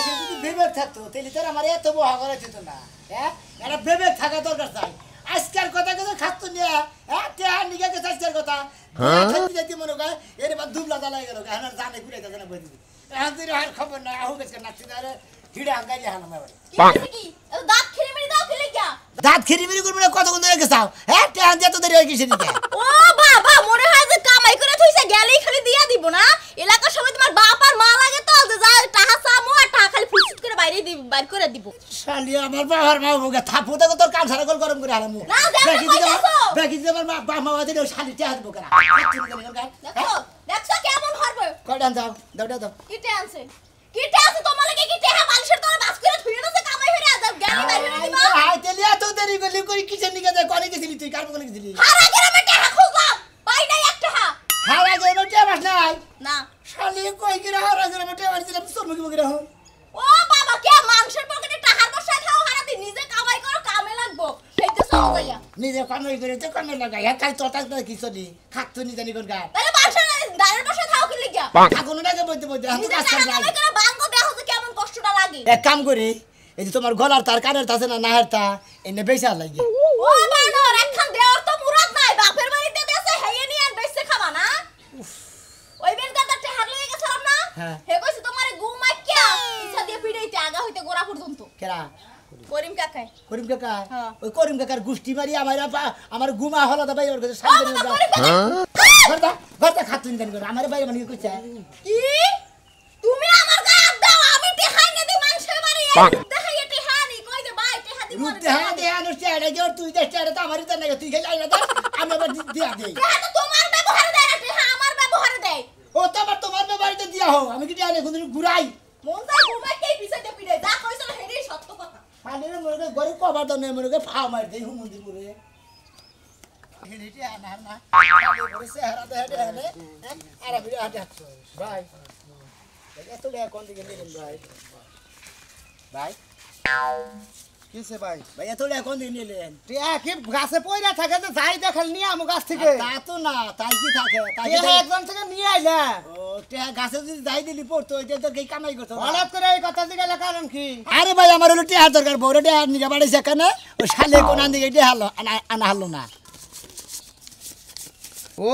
যদি বিবেক থাকতো তাহলে তোর আমার এত বহা করা যেত না। হ্যাঁ একটা বিবেক থাকা দরকার চাই। আজকের কথা কথা খাচ্ছ নিয়ে হ্যাঁ টেহার নিকে গেছে আজকের কথা যাইতে মনে করে এর এবার দুবলা জ্বালাই গেল এখন জানে ঘুরে যাচ্ছে না বই দিদি এখন তুই আর খবর নাই আহু গেছে নাচতে ধরে হিড়ে হাঙ্গাই হালাম এবারে দাঁত খিরিমিরি করবি না কতক্ষণ ধরে গেছাও হ্যাঁ টেহান দিয়ে তো দেরি হয়ে গেছে নিতে ও বাবা মনে হয় যে কামাই করে থইছে গেলেই খালি দিয়া দিব না এলাকার সবাই তোমার বাপ আর মা লাগে তো যে যা টাকা চামো আর টাকা খালি ফুসফুস করে বাইরে দিব বাইর করে দিব শালি আমার বাবার মা মুখে থাপু দেখো তোর কান সারা গোল গরম করে হালামু বাকি দিতে আমার বাপ মা দিলে শালি টেহা দিব কেনা দেখো দেখছো কেমন হরবে কয়টা দাও দাও দাও কিটে আছে তোমার লাগে কি টেহা মানুষের তোর বাস করে থুই না যে কামাই হইরা যাও গেলি বাইরে দিবা হাই তেলিয়া তো দেরি করলি কই কিসের নিকে যায় কোনে গেছিলি তুই কার কোনে গেছিলি হারা গ্রামে টেহা খুঁজলাম পাই নাই এক টেহা হারা গ্রামে টেহা বাস নাই না শালি কই গিরা হারা গ্রামে টেহা বাস দিলাম তোর মুখে মুখে রাখো ও বাবা কে মানুষের পকেটে টাকার বসায় খাও হারা দিন নিজে কামাই করো কামে লাগবো সেইটা সব যাইয়া নিজে কামাই করে তো কামে লাগাই কাই তোটা তো কিছলি খাচ্ছ নি জানি কোন গা তাহলে মানুষের দাঁড়ের বসায় খাও কি লাগিয়া কাকুন নাকে বইতে বইতে আমি নিজে কাজ কামাই করে বাঙ্গো দেখো যে কেমন কষ্টটা লাগে এক কাম করি এই যে তোমার গলার তার কানের তাছে না নাহের তা এনে বেচা লাগি ও বানর একখান দেওয়ার তো মুরাদ নাই বাপের বাড়িতে দেশে হেয়ে নিয়ে আর বেচতে খাবা না ওই বের গাদা টেহা লয়ে গেছলাম না হে কইছে তোমারে ঘুমাই কিয়া ইচ্ছা দিয়ে পিড়াইতে আগা হইতে গোড়া পর্যন্ত কেরা করিম কাকা ওই করিম কাকার গুষ্টি মারি আমার গুমা হলো দা ভাই ওর কাছে সামনে না ঘরটা খাতুন জানি করে আমার বাইরে মানে কইছে কি তুমি আমার গায়ে দাও আমি টেহাই না দি মানুষের বাড়ি দেখাইয়া টেহানি কই যে ভাই টেহা দি মরে টেহা নষ্ট আড়া গের তুই দেখ টেহা তো আমারই তো না তুই খাই আইনা দে আমি আবার দিয়া দেই টেহা তো তোমার ব্যবহারে দেয় না টেহা আমার ব্যবহারে দেয় ও তো আবার তোমার ব্যবহারে দিয়া হো আমি কি টেহা নে কোনদিন ঘুরাই মন চাই ঘুমাই কে পিছাতে পিড়ে যা কইছল হেডি সত্য কথা পানির মরে গরে কভার দাও নে মরে ফাও মার দেই হুমন্দি করে হেডিটি আনা না করে চেহারা দে হেডে হেডে আরে বিড়া হাতে ভাই এত টাকা কোন দিকে নিলেন ভাই ভাই কিসে ভাই ভাই এত টাকা কোন দিকে নিলেন টিয়া কি গাছে পয়রা থাকে তো যাই দেখাল নিয়ে আমু গাছ থেকে তা তো না তাই কি থাকে তাই টিয়া একজন থেকে নিয়ে আইলা ও টাকা গাছে যদি যাই দিলি পড়তো ওইটা তো কি কামাই করতো হঠাৎ করে এই কথা দিকে কারণ কি আরে ভাই আমার হলো টাকা দরকার বড় টাকা নিয়ে বাড়াইছে কেন ও শালে কোন দিকে টাকা হলো আনা হলো না ও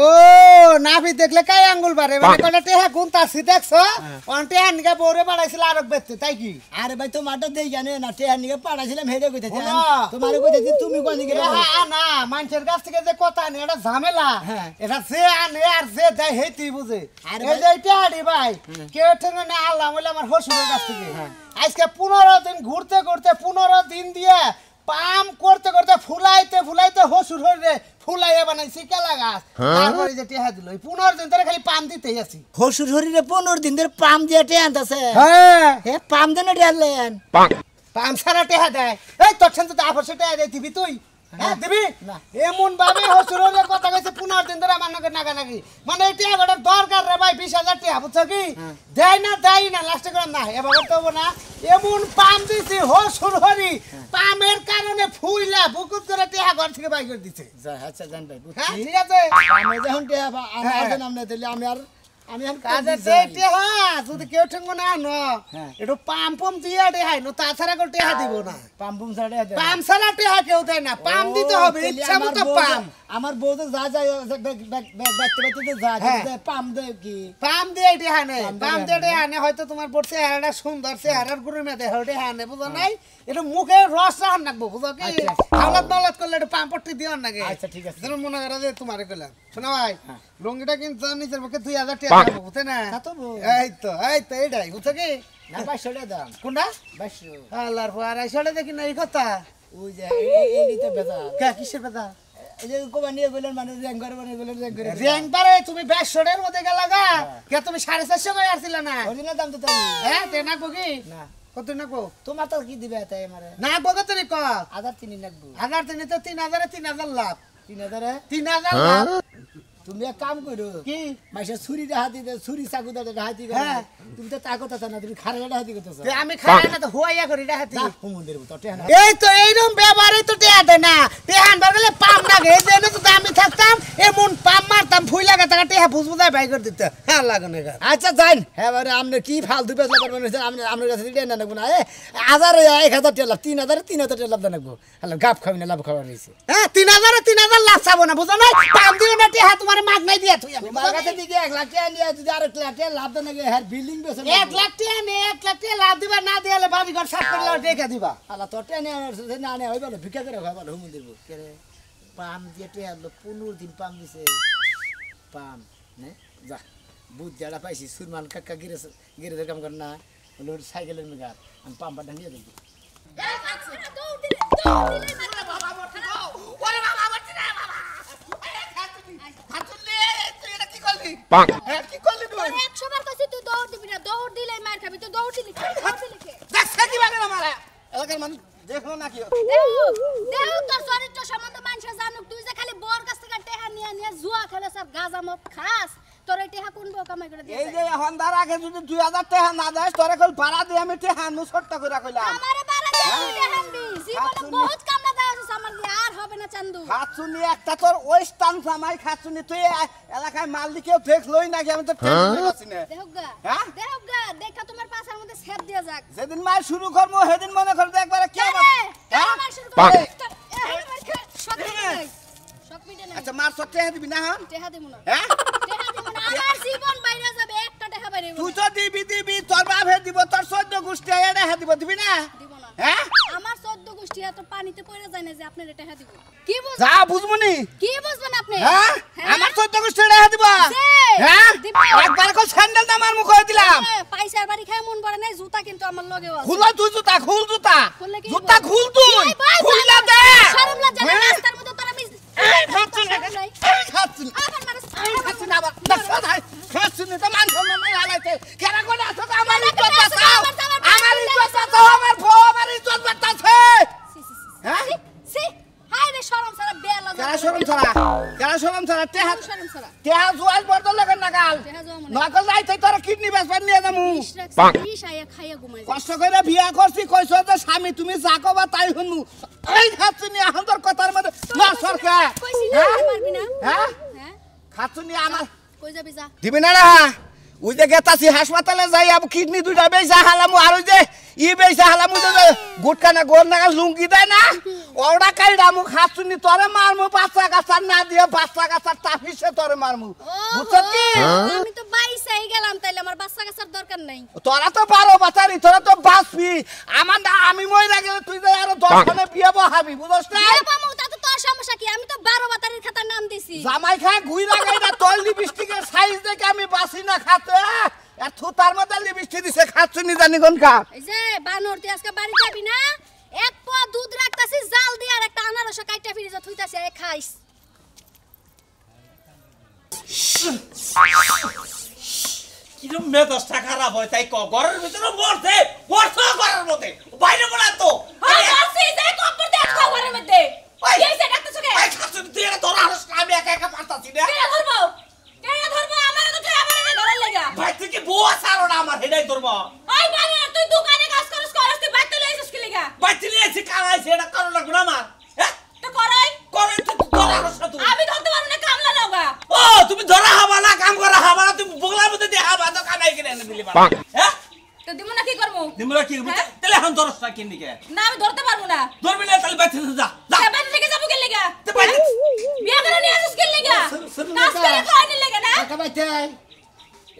নাভি দেখলে কাই আঙ্গুল বারে মানে কোন টেহা গুনতাছি দেখছো অন টেহা নিকে বউরে বাড়াইছিল আরক বেচতে তাই কি আরে ভাই তোমারটা দেই জানে না টেহা নিকে পাড়াইছিলাম হেডে কইতাছি তোমারে কইতাছি তুমি কোন দিকে না মানুষের কাছ থেকে যে কথা নে এটা ঝামেলা এটা যে আনে আর যে দেয় হেই বুঝে এই যে টেহাডি ভাই কেউ ঠেঙ্গে না আল্লাহ বলে আমার হসুরের কাছ থেকে আজকে 15 দিন ঘুরতে ঘুরতে 15 দিন দিয়ে পাম করতে করতে ফুলাইতে হসুর হইরে ফুলাইয়া বানাইছি কেলা গাছ তারপরে যে টেহা দিল 15 দিন ধরে খালি পাম দিতেই আছি হসুর হরিরে 15 দিন ধরে পাম দিয়ে টেহা আনতাছে হ্যাঁ হে পাম দেনে ঢাললেন পাম সারা টেহা দেয় এই তোর সাথে তো আপসে টেহা দেয় দিবি তুই হ্যাঁ দিবি না এমন ভাবে হসুর হরিরে কথা কইছে 15 দিন ধরে আমার নাকি নাকি মানে এই টেহা গড়ার দরকার রে ভাই 20000 টেহা বুঝছো কি দেয় না লাস্টে করে না এভাবে তো না এমন পাম দিছি হসুর হরি পামের কারণে ফুইলা বুকুত করে টেহা ঘর থেকে বাইর করে দিছে আচ্ছা জান ভাই হ্যাঁ ঠিক আছে আমি যখন টেহা আমার নাম না দিলে আমি আর কাজে সেই টেহা যদি কেউ ঠেঙ্গ না আনো একটু পাম দিয়ে টেহাই নো তাছাড়া কেউ টেহা দিব না পাম ছাড়া পাম ছাড়া টেহা কেউ দেয় না পাম দিতে হবে ইচ্ছা মতো পাম আমার বউ তো যা যায় বাচ্চা যা পাম দেয় কি পাম দিয়ে টেহা নেই পাম দিয়ে টেহা নেই হয়তো তোমার বোর চেহারাটা সুন্দর চেহারার গুরুর মেয়েদের টেহা নেই বুঝো নাই এটা মুখে রস রাখান রাখবো বুঝো কি হাওলাত দৌলত করলে একটু পাম পট্টি দিও নাকি আচ্ছা ঠিক আছে যেন মনে করো যে তোমারে কইলাম শোনা ভাই লুঙ্গিটা কিন্তু নিজের পক্ষে 2000 টাকা দেবো বুঝতে না এই তো এইটাই বুঝছো কি না 500 দাম কোনটা 500 আল্লাহর পর 250 দেখি না এই কথা ওই যে এই তো বেদা কে কিসের বেদা এই যে কোবা নিয়ে গেলেন মানে র্যাঙ্ক করে মানে গেলেন র্যাঙ্ক পারে তুমি 200 এর মধ্যে গেলা গা কে তুমি 450 কই আসছিলা না অরিজিনাল দাম তো তাই হ্যাঁ তে নাকবো কি না কত নাকবো তোমার তো কি দিবে তাই আমারে নাকবো কত নি ক আধার 3 নাকবো আধার তিনি তো 3000 লাভ 3000 লাভ তুমি এক কাম করো কি মাইসা ছুরি হাতি দে ছুরি চাকু দে হাতি করে তুমি তো তাকো তা না তুমি খারাটা হাতি করতেছ আমি খাই না তো হুয়াইয়া করি হাতি হুমুন্দের তো টেহা এই তো এইরকম ব্যবহারে তো টেহা দেয় না টেহান বাগলে পাম না গে দেনে তো আমি থাকতাম এমন পাম মারতাম দাম ফুই লাগে টাকা টেহা বুঝবুদাই বাই করে দিতে হ্যাঁ লাগানো গা আচ্ছা যাইন হ্যাঁ বারে আপনি কি ফালতু বেচলা করবেন আপনি আপনার কাছে দিয়ে না নেবো না 1000 টাকা লাভ 3000 টাকা লাভ দেবো হ্যালো গাপ খাবি না লাভ খাবার রয়েছে হ্যাঁ 3000 লাখ চাবো না বুঝো না পাম দিও না টেহা তোমার মাগ নাই দিয়া তুই আমি তোমার কাছে দিকে 1 লাখ টাকা নিয়ে যদি আর 1 লাখ টাকা লাভ দেন নাকি হ্যাঁ বিল্ডিং বেচে 1 লাখ টাকা নে 1 লাখ টাকা লাভ দিবা না দিলে বাড়ি ঘর সাফ করে লাও টেকা দিবা আলা তোর টাকা নিয়ে না নিয়ে হইবা না ভিক্ষা করে খাবা হুমুন দিব কে রে পাম দিয়ে টেয়া 15 দিন পাম দিছে পাম নে যা বুধ জাড়া পাইছি সুরমান কাকা গিরে কাম কর না লোড সাইকেলের মেগার আমি পাম পাটা নিয়ে দেব কি করলি তুই 100 বার কইছি তুই দৌড় দিবি না দৌড় দিলেই মার খাবি তুই দৌড় দিলি দেখছ কি বাগে আমারে এলাকার মানুষ দেখলো না কি দেও তোর চরিত্র সম্বন্ধে মানুষ জানুক তুই যে খালি বোর কাছ থেকে টেহা নিয়ে জুয়া খেলে সব গাঁজা মদ খাস তোর এই টেহা কোন বউ কামাই করে এই দিয়েছে যে হন্দার আগে যদি 2000 টাকা না দেস তোরে কল ভাড়া দিয়ে আমি টাকা নু ছোট্ট করে কইলাম আমারে বাড়া দে তুই টেহা আনবি জীবনে বহুত কামনা দেওয়া আছে আমার দিয়ে আর হবে না চান্দু খাচ্ছুনি একটা তোর ওই স্থান জামাই খাচ্ছুনি তুই এলাকায় মাল দিকেও দেখলই নাকি আমি তো টেনশন আছি না দেহগা হ্যাঁ? দেহগা দেখা তোমার পাছার মধ্যে সেট দিয়া যাক যেদিন মাল শুরু করবো সেদিন মনে করে একবার কি হবে হ্যাঁ? আমার শুরু করে শক মিটে নাই শক মিটে নাই আচ্ছা মার সত্যি দিবি না হন টেহা দেব না হ্যাঁ টেহা দেব না আমার জীবন বাইরে যাবে একটা টেহা বাইরে তুই তো দিবি তোর বাপ হে দিব তোর 14 গোষ্ঠী এড়ে হে দিব দিবি না দিব না হ্যাঁ আমার 14 গোষ্ঠী এত পানিতে পড়ে যায় না যে আপনার টেহা দিব কি বুঝ যা বুঝমুনি কি বুঝবেন আপনি হ্যাঁ আমার 14 গোষ্ঠী এড়ে হে দিব হ্যাঁ একবার কো স্যান্ডেল না মার মুখ করে দিলাম পয়সার বাড়ি খায় মন পড়ে নাই জুতা কিন্তু আমার লগেও আছে খুল তুই জুতা খুল জুতা খুললে কি জুতা হইবো? খুল তুই এই ভাই, খুললা দে শরম লজ্জা নাই হ্যাঁ? রাস্তার মধ্যে তোরা মিস খাচ্ছুনি আবার মানুষ খাচ্ছুনি আবার খাচ্ছুনি তো মান সম্মান নাই হালাইতে কেন করে আছো আমার ইজ্জত বাঁচাও আমার ইজ্জত বাঁচাও আমার বউ আমার ইজ্জত বাঁচাছে হ্যাঁ সি হাই রে শরম সারা বেলা কারা শরম ছাড়া টেহা শরম সারা টেহা জুয়াল বর্দ লাগেন নাগাল টেহা যাও মনে নকল যাইতে তোর কিডনি বেচবার নিয়ে যামু ইস আয়া খাইয়া ঘুমাই যায় কষ্ট করে বিয়া করছি কইছো যে স্বামী তুমি যা কবা তাই শুনমু এই খাচ্ছুনি এখন তোর কথার মধ্যে না সরকার কইছি না পারবি না হ্যাঁ হ্যাঁ খাচ্ছুনি আমার কই যাবি যা দিবি না না ওই যে গেতাছি হাসপাতালে যাই আব কিডনি দুইটা বেচা হালামু আর ওই যে বেচা হালামু যে গুটকা না গোর না লুঙ্গি দেয় না ওটা কাইডা মু খাচ্ছুনি তোরে মারমু বাচ্চা কাচ্চা না দিয়ে বাচ্চা কাচ্চা তাফিসে তোরে মারমু বুঝছ কি আমি তো বাইসাই গেলাম তাইলে আমার বাচ্চা কাচ্চার দরকার নাই তোরা তো 12 বাচ্চারি তোরা তো বাঁচবি আমার না আমি মইরা গেলে তুই তো আরো 10 খানে বিয়ে বহাবি বুঝছ না এ বামু তা তো তোর সমস্যা কি আমি তো 12 বাতারির খাতার নাম দিছি জামাই খায় ঘুই লাগাই না তোর লিপস্টিকের সাইজ দেখে আমি বাসি না খাতে এত তার মধ্যে লিপস্টিক দিছে খাচ্ছুনি জানি কোন কা এই যে বানর তুই আজকে বাড়ি যাবি না এক পোয়া দুধ রাখতাছি জাল দিয়ে আর একটা আনারস কাইটা ফ্রিজে থুইতাছি এ খাইস কিরম মেজাজটা খারাপ হয় তাই ক ঘরের ভিতরে মরছে ঘরের মধ্যে বাইরে বলা তো আসি যে কপর দেখ ঘরের মধ্যে এই যে ডাক্তার সকে এই খাচ্ছুনি তুই এটা ধরা হারস না আমি একা একা পারতাছি না কে ধরবো আমার তো আমার ধরে লাগা ভাই তুই কি বউ আসারো না আমার হেডাই ধরব ওই বারে তুই দোকানে কাজ করস তুই বাইতে লইছিস কি লাগা বাইতে নিয়ে এসে কামাইছে এটা কারণ লাগবে না আমার হ্যাঁ তো করাই করে তুই ধরা হারস না তুই আমি ধরতে পারবো না কামলা লাগা ও তুমি ধরা হাবা না কাম করা হাবা না তুমি বগলার মধ্যে দিয়ে হাবা তো কামাই কিনে এনে দিলি বাবা হ্যাঁ তো দিমু না কি করমু দিমরা কি তাহলে এখন ধরস না কিন দিকে না আমি ধরতে পারবো না ধরবি না তাহলে বাইতে যা যা বাইরে থেকে যাবো কি লাগা তে বাইতে বিয়া করে নিয়ে আসিস কি লাগা কাজ করে খাওয়ানি লাগা না টাকা পাইতে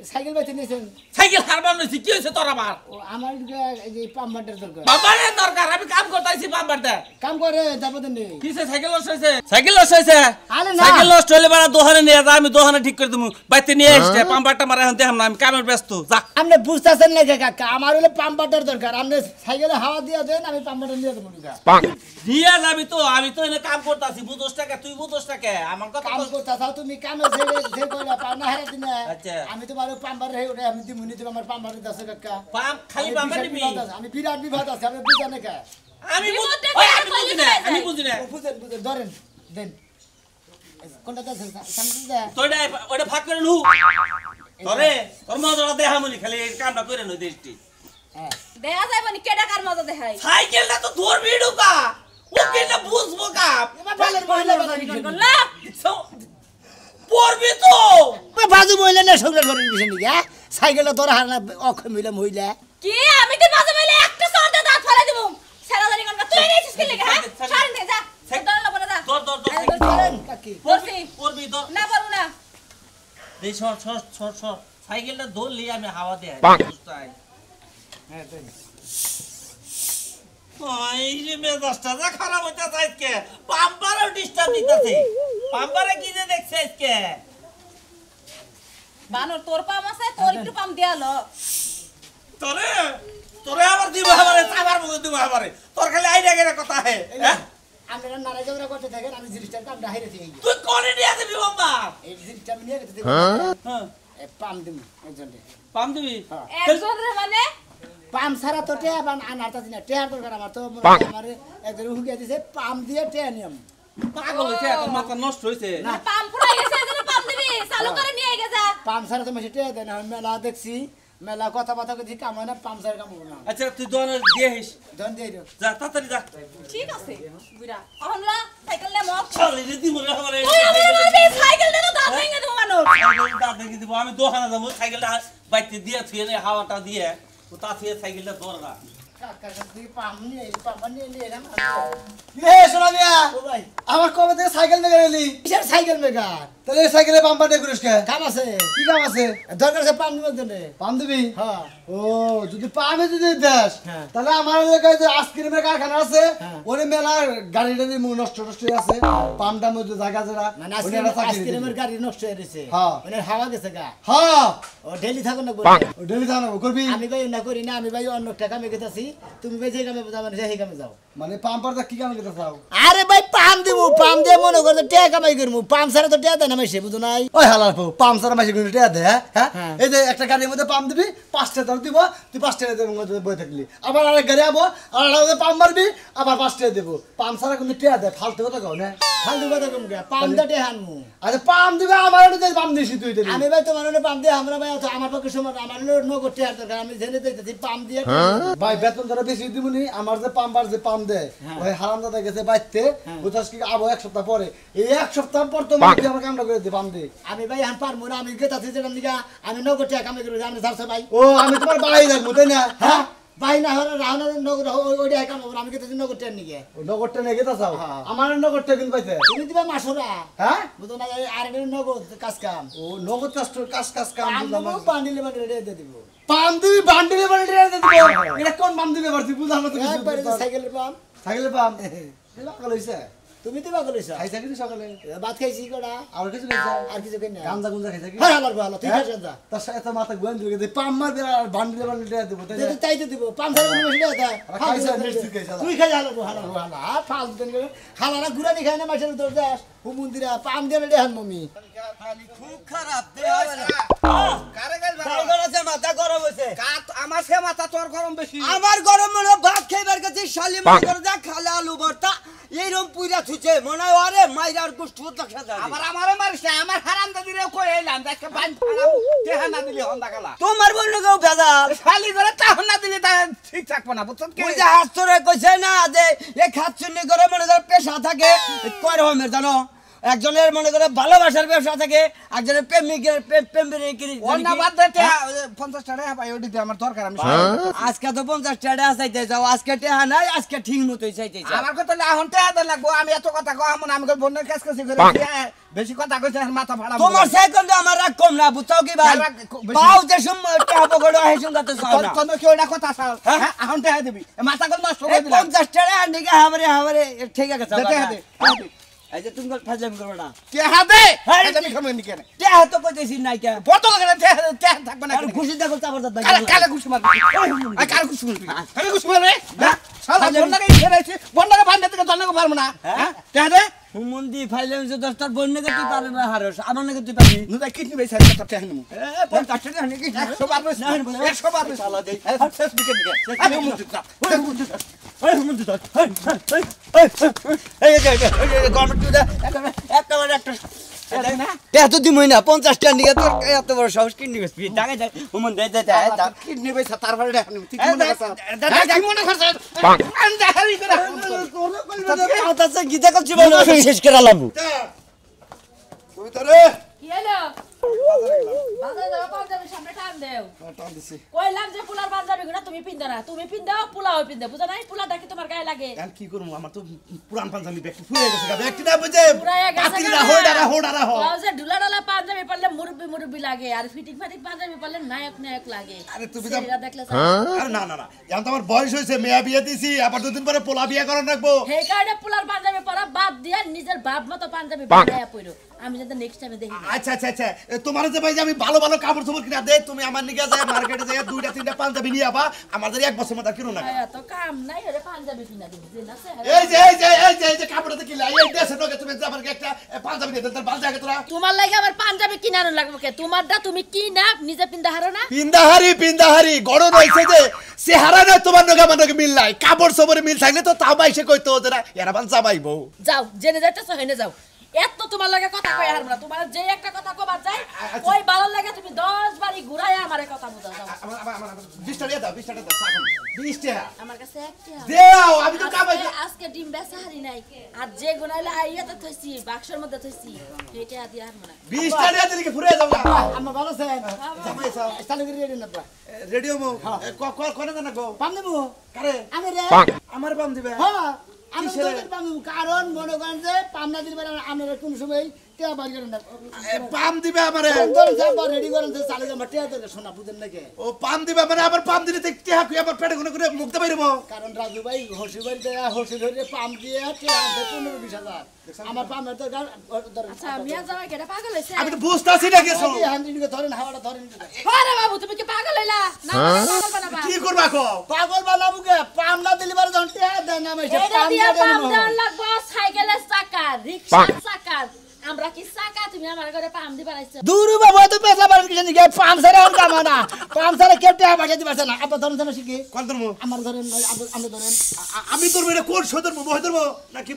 সাইকেল পাইতে নিয়েছেন সাইকেল হারবার নইছি কি হইছে তোর আমার ও আমার এই যে পাম্পারটার দরকার বাবারে দরকার আমি কাম করতেছি বাম্বারতে কাম করে তারপর নেই কিসে সাইকেল লস হইছে সাইকেল লস হইছে আরে না। সাইকেল লস হইলে বাড়া দোহানে নিয়ে যা আমি দোহানে ঠিক করে দিমু বাইতে নিয়ে আসছে পাম্পারটা মারা এখন দেখাম না আমি কামের ব্যস্ত যা আপনি বুঝতেছেন না কাকা আমার হলে পাম্পারটার দরকার আপনি সাইকেলে হাওয়া দিয়ে দেন আমি পাম্পারটা নিয়ে দেবো নিয়ে যাবি তো আমি তো এনে কাম করতেছি বুঝোস টাকা তুই বুঝোস টাকা আমার কথা কাম বল। করতেছাও তুমি কামে যে কইলা পাওনা হারা দিনে আচ্ছা। আমি তোমার পাম্পার রে ওটা আমি দিমুনি তুমি আমার পাম্পার দাসে কাকা পাম খালি পাম্পার নিবি আমি বিরাট বিভাদ আছে আমি বুঝা না কা আমি বিপদে ওই পড়ে আমি বুঝি না আমি বুঝি না বুঝেন বুঝেন ধরেন দেন কোনটা দাসে সামনে দে তোইডা ওইটা ফাক করে লু তোরে তোর মজা দেখামনি খালি এই কামটা করে নই দেশটি হ্যাঁ দেখা যাইব নি কেডা কার মজা দেখাই সাইকেলটা তো ধরবি ঢুকা ও কেনা বুঝবো কাম এবার বালের মহিলা কথা কি না পড়বি তো বাজু মহিলা না সংসার করেন বিষয় নাকি হ্যাঁ সাইকেলটা তোর হার না অক্ষয় মহিলা মহিলা কি আমি তো মাঝে মাঝে একটা সরদে দাঁত ফেলে দেব সারাদারি কোনটা তুই নিয়েছিস কি লাগা হ্যাঁ ছাড় নে যা দর লব না যা দর করেন কাকি বলছি পড়বি দর না পারবো না এই সর সাইকেলটা ধরলি আমি হাওয়া দেয় হ্যাঁ তাই এই যে মেজাজটা যা খারাপ হইতাছে আজকে পাম্পারও ডিস্টার্ব দিতেছে পাম্পারে কি যে দেখছে আজকে বানর তোর পাম আছে তোর একটু পাম দেয়ালো তোরে আবার দিব আমারে আমার মুখে দিব আমারে তোর খালি আইডিয়া করে কথা হে হ্যাঁ আপনারা নারাজ আমরা করতে থাকেন আমি জিনিসটার কামটা হাইরে দিয়ে তুই কোনে নিয়ে দিবি বাবা এই জিনিসটা আমি নিয়ে গেতে দেব হ্যাঁ পাম দিম একজনকে পাম দিবি একজন রে মানে পাম ছাড়া তো টেয়া বান আনারতা দিনা টেয়ার দরকার আমার তো আমার একজন হুকিয়া দিছে পাম দিয়ে টেয়া নিয়ম পাগল হইছে এখন মাথা নষ্ট হইছে পাম পুরাই গেছে এজন্য পাম দিবি চালু করে নিয়ে গে যা পাম ছাড়া তো মেশে টেয়া দেয় না মেলা দেখছি মেলা কথা কথা কইছি কাম হয় না পাম ছাড়া কাম হবে না আচ্ছা তুই দোন দিয়ে হিস ধন দিয়ে দিও যা তাড়াতাড়ি যা ঠিক আছে বুড়া অহনলা সাইকেল নে মত চল এই দি মরে আমারে তুই আমার মারবি সাইকেল দে তো দাঁত ভেঙে দেব মানুষ দেখি দিব আমি দোকানে যাব সাইকেলটা বাইতে দিয়ে থুয়ে নে হাওয়াটা দিয়ে ও তা থুয়ে সাইকেলটা দরগা কাকার কাছে থেকে পাম নিয়ে পাম নিয়ে এলাম এ শোনা মিয়া ও ভাই আমার কবে থেকে সাইকেল মেঘা এলি কিসের সাইকেল মেকার তাহলে সাইকেলে পাম্পার দিয়ে করিস কে কাম আছে কি কাম আছে দরকার আছে পাম দিবার জন্য পাম দিবি হ্যাঁ ও যদি পামে যদি দেশ হ্যাঁ। তাহলে আমার এলাকায় যে আইসক্রিমের কারখানা আছে হ্যাঁ। ওরে মেলা গাড়ি টাড়ি নষ্ট নষ্ট হয়ে আছে পামটার মধ্যে জায়গা যারা মানে ওরে একটা চাকরি আইসক্রিমের দিবি। গাড়ি নষ্ট হয়ে গেছে হ্যাঁ। মানে হাওয়া গেছে গা হ্যাঁ ও ডেলি থাকো না ও ডেলি থানা করবি আমি ভাই না করি না আমি ভাই অন্য একটা কামে গেতেছি তুমি ভাই যে কামে যাবে না সেই কামে যাও মানে পাম্পার দা কি কাম করতে চাও আরে ভাই পাম দিব পাম দিয়ে মনে করতে টেয়া কামাই করবো পাম ছাড়া তো টেয়া দেয় না মাইসে বুঝো নাই ওই হালার পাম সারা মাসে গুলো টিয়া দে হ্যাঁ হ্যাঁ। এই যে একটা গাড়ির মধ্যে পাম দিবি 5 টাকা দিব তুই 5 টাকা দেবো বই থাকলি আবার আরেক গাড়ি আবো আর আলাদা পাম মারবি আবার 5 টাকা দেবো পাম সারা কিন্তু টিয়া দে ফালতু কথা কও না ফালতু কথা কম গে পাম দিয়ে টেয়া আনমু আরে পাম দিবে আমার ওটা পাম দিছি তুই দিবি আমি ভাই তোমার ওনে পাম দিয়ে আমরা ভাই তো আমার পক্ষে সময় আমার নগদ টেয়া দরকার আমি জেনে দিতেছি পাম দিয়ে ভাই বেতন ধরে বেশি দিবনি আমার যে পাম্পার যে পাম দেয় ওই হারাম দাদা গেছে বাইতে বুঝাস কি আবো 1 সপ্তাহ পরে এই 1 সপ্তাহ পর তো মাকে আমার কামটা করে দে পাম দে আমি ভাই এখন পারবো না আমি গেতাছি যেটা নিগা আমি নগদ টেয়া কামাই করবো আমি ছাড়ছে ভাই ও আমি তোমার বাড়াই রাখবো তাই না হ্যাঁ ভাই না হলে রাহনার নগদ ওইটা কাম করবো আমি গেতাছি নগদ টেয়া নিগে নগরটা নিয়ে গেতা চাও হ্যাঁ। আমার নগরটা কিন্তু পাইছে তুমি দিবা মাসুরা হ্যাঁ বুঝো না আর নগদ কাজ কাম ও নগদ কাজ কাম পাম বুঝলাম দেবো বান্ডিলে বান্ডিলে দিয়ে দিব পাম দিবি বান্ডিলে বান্ডিলে দে দিব এটা কোন পাম দিবে পারছি বুঝলাম না তো কিছু একবারে যে সাইকেলের পাম সাইকেলে পাম এলা কইছে তুমি দিবা কইছ খাইছা কি সকালে ভাত খাইছি কড়া আর কিছু খাইছা আর কিছু কই না গাঞ্জা গুঞ্জা খাইছা কি হ্যাঁ আমার ভালো ঠিক আছে যা তার সাথে মাথা গোয়েন দিবে যে পাম মারবে আর বান্ডিলে বান্ডিলে দেব তাই না? যদি তাই তো দিব পাম ছাড়া কোনো বেশি দেয় আর খাইছা, মিষ্টি খাইছা। তুই খাই হালো হালো হালো আর ফাল দিন করে খালারা গুড়া দি খায় না মাছের তোর দাস ও মন্দিরা পাম দিয়ে দেখান মমি খুব খারাপ মাথা গরম হয়েছে আমার সে মাথা তোর গরম বেশি আমার গরম মনে হয় ভাত খাইবার কাছে শালি মনে করে যা খালে আলু ভর্তা এইরকম পুইরা থুছে মনে হয় আরে মাইরার গোষ্ঠ দেখা যায় আবার আমারে মারিস না আমার হারাম দাদিরে কই এলাম দেখে বান ফাড়াম দেহা না দিলে হন্দা গেলা তোমার বললে কেউ ভেজাল খালি ধরে তাহন না দিলে তা ঠিক থাকবো না বুঝছ কি ওই যে হাস্তরে কইছে না যে এই খাচ্ছুন্নি করে মনে করে পেশা থাকে কয় রকমের জানো একজনের মনে করে ভালোবাসার ব্যবসা থাকে একজনের প্রেমিকের প্রেমিকের অন্য বাদ দে 50 টাকা পাই ওডি আমার দরকার আমি আজকে তো 50 টাকা চাইতে যাও আজকে টাকা নাই আজকে ঠিক মতোই চাইতে যাও আমার কথা এখন টাকা দে লাগবো আমি এত কথা কম না আমি বন্যের কাজ করছি করে বেশি কথা কইছে মাথা ফাড়াম তোমার সেকেন্ড আমার রাগ কম না বুঝছো কি ভাই রাগ বেশি। পাও যে সময় টাকা পকড়ো হে সঙ্গে তো চাও না কোন কি ওটা কথা চাও হ্যাঁ এখন টাকা দিবি মাথা কল নষ্ট করে দিলাম 50 টাকা আন্ডিকে হাবরে হাবরে ঠিক আছে টাকা দে এই যে তুমি ফাজলামি করো না টাকা দে হ্যাঁ, এটা আমি খামে নি কেন টাকা তো কইতেছি নাই কে বত করে টাকা থাকবে না আর খুশি দেখো চাবার দাদা কালে খুশি মারবি কালে খুশি মারবি কালে খুশি মারবি শালা বন্যাকে ফেরাইছি বন্যাকে বান্ধে থেকে জন্নাকে পারবো না হ্যাঁ টাকা দে হুমন্দি ফাইলাম যে 10টার বন্যকে তুই পারবি না হারস আমার নাকি তুই পাবি নুদা কিডনি বেশ আছে টাকা নিমু এ 50 টাকা নাকি 100 বার বেশ 100 বার বেশ শালা দেই শেষ বিকেল দিকে আমি মুতি যা এই হুমন্দি তো এই গভর্নমেন্ট দে একেবারে একটা এত দিমই না 50 টাকা নিয়ে তোর এত বড় সাহস কিনে নিবি তুই টাকা দে হুমন দে দে দে কিডনি বেশ তারপরে টাকা নিমু ঠিক মনে করছ দাদা কি মনে করছ আমি দেখাই করে কথা সে গীতা করছি বল শেষ করে লাম্বু তুই তো রে কি গেলো বাজারে যাও পাঞ্জাবি সামনে টান দেও টান দিছি কইলাম যে পোলার পাঞ্জাবি গুলো তুমি পিনদো না তুমি পিনদাও পোলাও পিনদে বুঝো নাই পোলাটা কি তোমার গায়ে লাগে এখন কি করবো আমার তো পুরান পাঞ্জাবি ব্যাগটি ফুরে গেছে গা ব্যাগটি না বুঝে পুরাইয়া গেছে পাতিরা হোড়ারা হোড়ারা হো যে ঢুলাডালা পাঞ্জাবি পরলে মুরব্বি মুরব্বি লাগে আর ফিটিং ফাটিং পাঞ্জাবি পরলে নায়ক নায়ক লাগে আরে তুমি যা এরা দেখলে আরে না না না এখন তো আমার বয়স হয়েছে মেয়া বিয়ে দিছি আবার দুদিন পরে পোলা বিয়ে করার রাখবো হে কারণে পোলার পাঞ্জাবি পরা বাদ দিয়া নিজের বাপ মতো পাঞ্জাবি বানায়া পইরো আমি যাতে নেক্সট টাইমে দেখি আচ্ছা আচ্ছা আচ্ছা তোমার যে ভাই যে আমি ভালো ভালো কাপড় চোপড় কিনা দেই তুমি আমার নিকে যায় মার্কেটে যায় দুইটা তিনটা পাঞ্জাবি নিয়ে আবা আমাদের এক বছর মধ্যে কিনো না তো কাম নাই রে পাঞ্জাবি কিনা দিবি যে না এই যে কাপড়টা কিলা এই দেশে ঢোকে তুমি যে আমাকে একটা পাঞ্জাবি দিয়ে দেন বাল জায়গা তোরা তোমার লাগে আমার পাঞ্জাবি কিনানো লাগবে কে তোমারটা তুমি কি না নিজে পিন্দা হারো না পিন্দাহারি গড় রইছে যে চেহারা না তোমার নগে আমার নগে মিল নাই কাপড় সবরে মিল থাকলে তো তা বাইসে কইতো যে এরা বাল জামাইবো যাও জেনে যাইতেছো হেনে যাও এত তোমার লাগে কথা কই আর না তোমার যে একটা কথা কবার যাই ওই ভালো লাগে তুমি 10 বারই ঘুরায় আমারে কথা বুঝাও যাও আমার 20 টাকা দাও 20 টাকা দাও সাগম 20 টাকা আমার কাছে একটা দেও আমি তো কামাই আজকে ডিম বেচা হারি নাই আর যে গুনাইলে আইয়া তো থইছি বাক্সের মধ্যে থইছি এটা দিয়া আর মনে 20 টাকা দিলে কি ফুরে যাও না আমার ভালো আছে জামাই সাও চালু করে রেডি না রেডিও মো কোনে জানা গো পাম দেবো কারে আমি রে আমার পাম দিবে হ্যাঁ আমি তোদের পাম দেবো কারণ মনে করেন যে পাম না দিলে আপনারা কোন সময় টিয়া বাড়ি করেন না পাম দিবে আমারে ধরেন যাব রেডি করেন যে চালু করে টিয়া তোদের শোনা বুঝেন নাকি ও পাম দিবে মানে আবার পাম দিলে তো টিয়া কই আবার পেটে গুনে করে মুক্ত বাইরবো কারণ রাজু ভাই হসি বাড়ি দেয়া হসি ধরে পাম দিয়ে টিয়া 15-20 আমার পামের তো আচ্ছা মিয়া জামাই কেডা পাগল হইছে আমি তো বুঝতাছি না কিছু হান্ডিকে ধরেন হাওয়াটা ধরেন আরে বাবু তুমি কি পাগল হইলা না পাগল বানাবা কি করবা কো পাগল বানাবো কে পাম না দিলে বারে যখন টিয়া দেন না মাইছে এটা পাম দিয়া দিয়ে পাম দেন দেওয়ার লাগবো সাইকেলের চাকা রিকশার চাকা আমরা কি চাকা তুমি আমার ঘরে পাম দি বানাইছো দূরু বাবু তো পেছলা বাড়ি কিছু নিকে পাম সারে আর কামানা পাম সারে কে টিয়া বাজা দি পারছ না আপা ধরেন জানো শিখি কোন ধর্ম আমার ধরেন আমরা ধরেন আমি তোর মেরে কোন সদর মোহ ধর্ম নাকি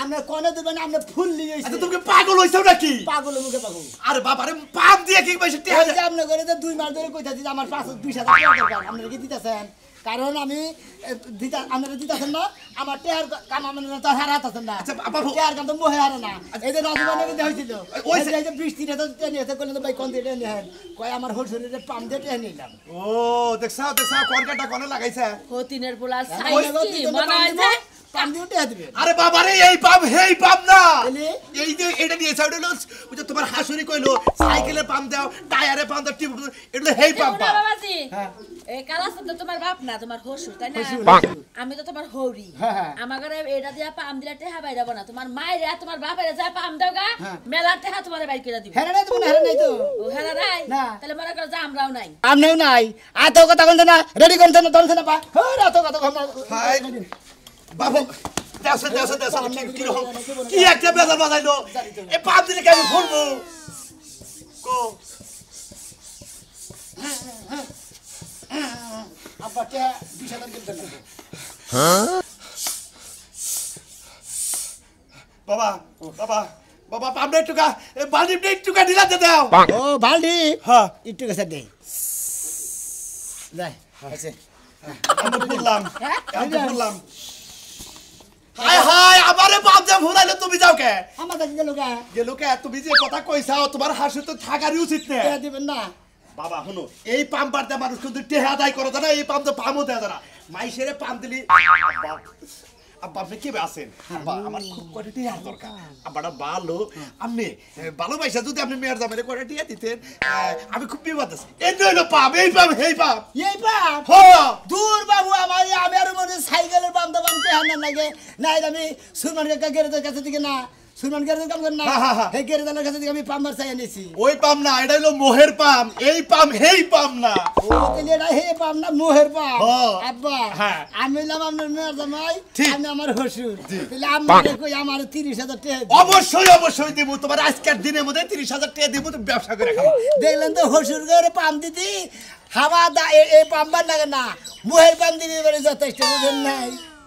আমরা কোনে দিবেন আমরা ফুল নিয়ে আচ্ছা এসেছি তুমি পাগল হইছো নাকি পাগল মুখে পাগল আরে বাবা রে পাম দিয়ে কি পয়সা টিয়া এই যে আপনি করে যে 2 মাস ধরে কইতাছি যে আমার 5-20,000 টাকা দরকার আপনারা কি দিতেছেন কারণ আমি আপনারা দিতেছেন না আমার টেয়ার কাম আপনারা তো হারাত আছেন না আচ্ছা বাবু টেয়ার কাম তো মোহে হারে না এই যে রাজবানে কিন্তু হইছিল ওই যে 20-30 হাজার টাকা নিয়েছে কইলেন ভাই কোন দিয়ে নেন কয় আমার হোল শরীরে পাম দিয়ে টেয়া নিলাম ও দেখছাও কোনটা কোনে লাগাইছে হতিনের পোলা সাইজ কি মনে হয় যে পাম দিয়ে টেয়া দিবে আরে বাবা রে এই পাম হেই পাম না তাহলে? এই যে এটা নিয়ে সাইড হলো ওই যে তোমার হাসুরি কইলো সাইকেলে পাম দাও টায়ারে পাম দাও টিপ এটা হেই পাম দেখো না বাবাজি এই কালাস তো তোমার বাপ না তোমার হসুর তাই না আমি তো তোমার হৌরি আমার ঘরে এটা দিয়া পাম দিলা টেহা বাইরাবো না তোমার মায়ের তোমার বাপের যা পাম দাও গা মেলা টেহা তোমার বাইর করে দিব হেরে নাই তো হেরে নাই তো ও হেলা নাই না। তাহলে মনে করো যে আমরাও নাই আমনেও নাই এত কথা কোন না রেডি করছেন না ধরছেন না পা হরে এত কথা হাই বাবু দেশে কি একটা বেজার বাজাইলো এই পাম দিলে কি আমি ফুলবো কো আব্বা টেয়া 20,000 কিনতে দেবো বাবা বাবা বাবা পামনে টুকা বালি টুকা দিলাতে দাও ও বালডি হ্যাঁ একটু কাছে দে যাই আছে আমি বললাম আমি বললাম হাই হাই আমারে পাম দে ভুলাইলে তুমি যাও কে আমার কাছে গেল গা গেলো কে তুমি যে কথা কইছাও তোমার হাসি তো থাকারই উচিত না টেয়া দিবেন না বাবা শুনো এই পাম পারতে মানুষ কিন্তু টেহা আদায় করো না এই পাম তো পামও দেয় না মাইসেরে পাম দিলি আব্বা আপনি কি আছেন আব্বা আমার খুব কয়টা টিয়া দরকার আব্বাটা ভালো আপনি ভালোবাসা যদি আপনি মেয়ের জামাইরে কয়টা টিয়া দিতেন আমি খুব বিপদ আছি এই নইলো পাম এই পাম এই পাম এই পাম হ দূর বাবু আমার আমি আর মনে সাইকেলের পাম তো পাম টেয়া না লাগে না আমি সুরমান কাকা গেরে কাছে দিকে না সুরমান গেরে কাম করেন না এই গেরে দালের কাছে দিকে আমি পাম মার চাই এনেছি ওই পাম না এটা হলো মোহের পাম এই পাম হেই পাম না ও তাহলে এটা হে পাম না মোহের পাম হ্যাঁ। আব্বা হ্যাঁ। আমি হলাম আপনার মেয়ের জামাই ঠিক। আমি আমার হসুর তাহলে আমার কই আমার 30,000 টাকা দিন। অবশ্যই অবশ্যই দেব তোমার আজকের দিনের মধ্যে 30,000 টাকা দেব তুমি ব্যবসা করে খাও দেখলেন তো হসুর করে পাম দিদি হাওয়া এই পাম্বার লাগে না মোহের পাম দিদি বলে যথেষ্ট বুঝেন নাই